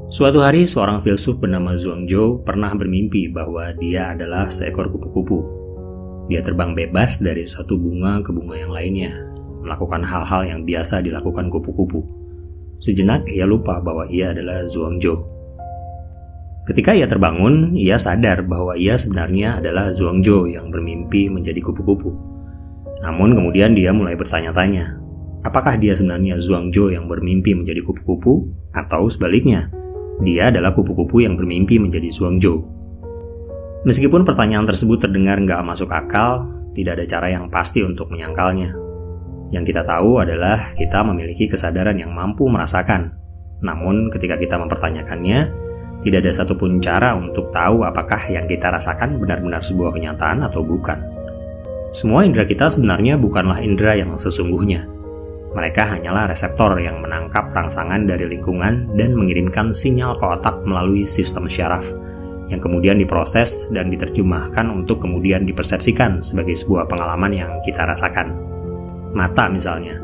Suatu hari, seorang filsuf bernama Zhuangzhou pernah bermimpi bahwa dia adalah seekor kupu-kupu. Dia terbang bebas dari satu bunga ke bunga yang lainnya, melakukan hal-hal yang biasa dilakukan kupu-kupu. Sejenak, ia lupa bahwa ia adalah Zhuangzhou. Ketika ia terbangun, ia sadar bahwa ia sebenarnya adalah Zhuangzhou yang bermimpi menjadi kupu-kupu. Namun kemudian dia mulai bertanya-tanya, apakah dia sebenarnya Zhuangzhou yang bermimpi menjadi kupu-kupu, atau sebaliknya? Dia adalah kupu-kupu yang bermimpi menjadi Zhuangzhou. Meskipun pertanyaan tersebut terdengar nggak masuk akal, tidak ada cara yang pasti untuk menyangkalnya. Yang kita tahu adalah kita memiliki kesadaran yang mampu merasakan. Namun ketika kita mempertanyakannya, tidak ada satupun cara untuk tahu apakah yang kita rasakan benar-benar sebuah kenyataan atau bukan. Semua indera kita sebenarnya bukanlah indera yang sesungguhnya. Mereka hanyalah reseptor yang menangkap rangsangan dari lingkungan dan mengirimkan sinyal ke otak melalui sistem syaraf, yang kemudian diproses dan diterjemahkan untuk kemudian dipersepsikan sebagai sebuah pengalaman yang kita rasakan. Mata misalnya,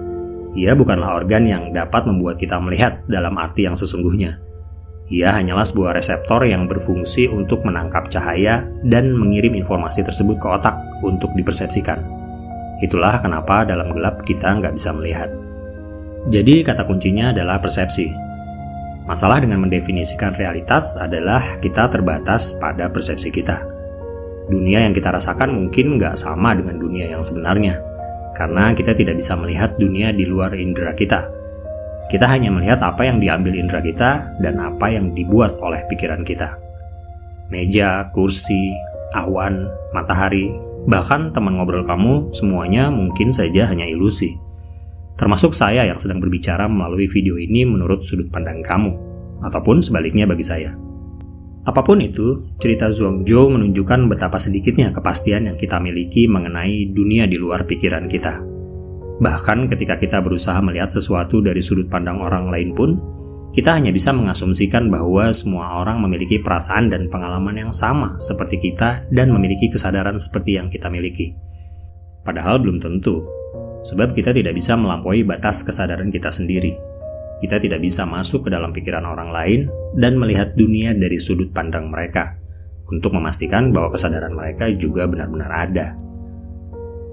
ia bukanlah organ yang dapat membuat kita melihat dalam arti yang sesungguhnya. Ia hanyalah sebuah reseptor yang berfungsi untuk menangkap cahaya dan mengirim informasi tersebut ke otak untuk dipersepsikan. Itulah kenapa dalam gelap kita nggak bisa melihat. Jadi kata kuncinya adalah persepsi. Masalah dengan mendefinisikan realitas adalah kita terbatas pada persepsi kita. Dunia yang kita rasakan mungkin nggak sama dengan dunia yang sebenarnya, karena kita tidak bisa melihat dunia di luar indera kita. Kita hanya melihat apa yang diambil indera kita dan apa yang dibuat oleh pikiran kita. Meja, kursi, awan, matahari, bahkan teman ngobrol kamu, semuanya mungkin saja hanya ilusi. Termasuk saya yang sedang berbicara melalui video ini menurut sudut pandang kamu, ataupun sebaliknya bagi saya. Apapun itu, cerita Zhuangzhou menunjukkan betapa sedikitnya kepastian yang kita miliki mengenai dunia di luar pikiran kita. Bahkan ketika kita berusaha melihat sesuatu dari sudut pandang orang lain pun, kita hanya bisa mengasumsikan bahwa semua orang memiliki perasaan dan pengalaman yang sama seperti kita dan memiliki kesadaran seperti yang kita miliki. Padahal belum tentu. Sebab kita tidak bisa melampaui batas kesadaran kita sendiri. Kita tidak bisa masuk ke dalam pikiran orang lain dan melihat dunia dari sudut pandang mereka untuk memastikan bahwa kesadaran mereka juga benar-benar ada.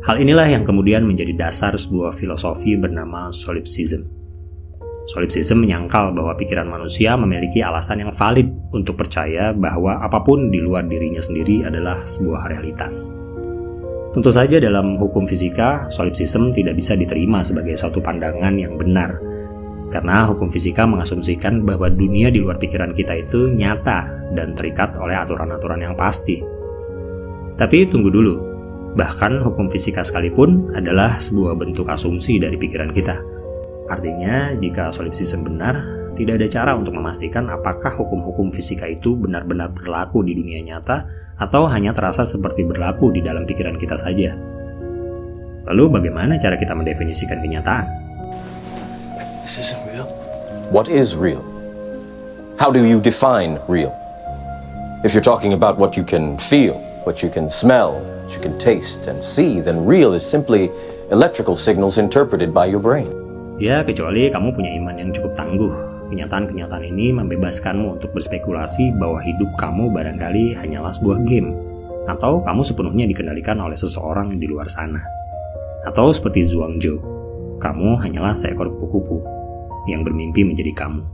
Hal inilah yang kemudian menjadi dasar sebuah filosofi bernama solipsism. Solipsism menyangkal bahwa pikiran manusia memiliki alasan yang valid untuk percaya bahwa apapun di luar dirinya sendiri adalah sebuah realitas. Tentu saja dalam hukum fisika, solipsism tidak bisa diterima sebagai satu pandangan yang benar. Karena hukum fisika mengasumsikan bahwa dunia di luar pikiran kita itu nyata dan terikat oleh aturan-aturan yang pasti. Tapi tunggu dulu, bahkan hukum fisika sekalipun adalah sebuah bentuk asumsi dari pikiran kita. Artinya, jika solipsism benar, tidak ada cara untuk memastikan apakah hukum-hukum fisika itu benar-benar berlaku di dunia nyata atau hanya terasa seperti berlaku di dalam pikiran kita saja. Lalu bagaimana cara kita mendefinisikan kenyataan? This isn't real. What is real? How do you define real? If you're talking about what you can feel, what you can smell, what you can taste and see, then real is simply electrical signals interpreted by your brain. Ya, kecuali kamu punya iman yang cukup tangguh. Kenyataan-kenyataan ini membebaskanmu untuk berspekulasi bahwa hidup kamu barangkali hanyalah sebuah game, atau kamu sepenuhnya dikendalikan oleh seseorang di luar sana. Atau seperti Zhuangzhou, kamu hanyalah seekor kupu-kupu yang bermimpi menjadi kamu.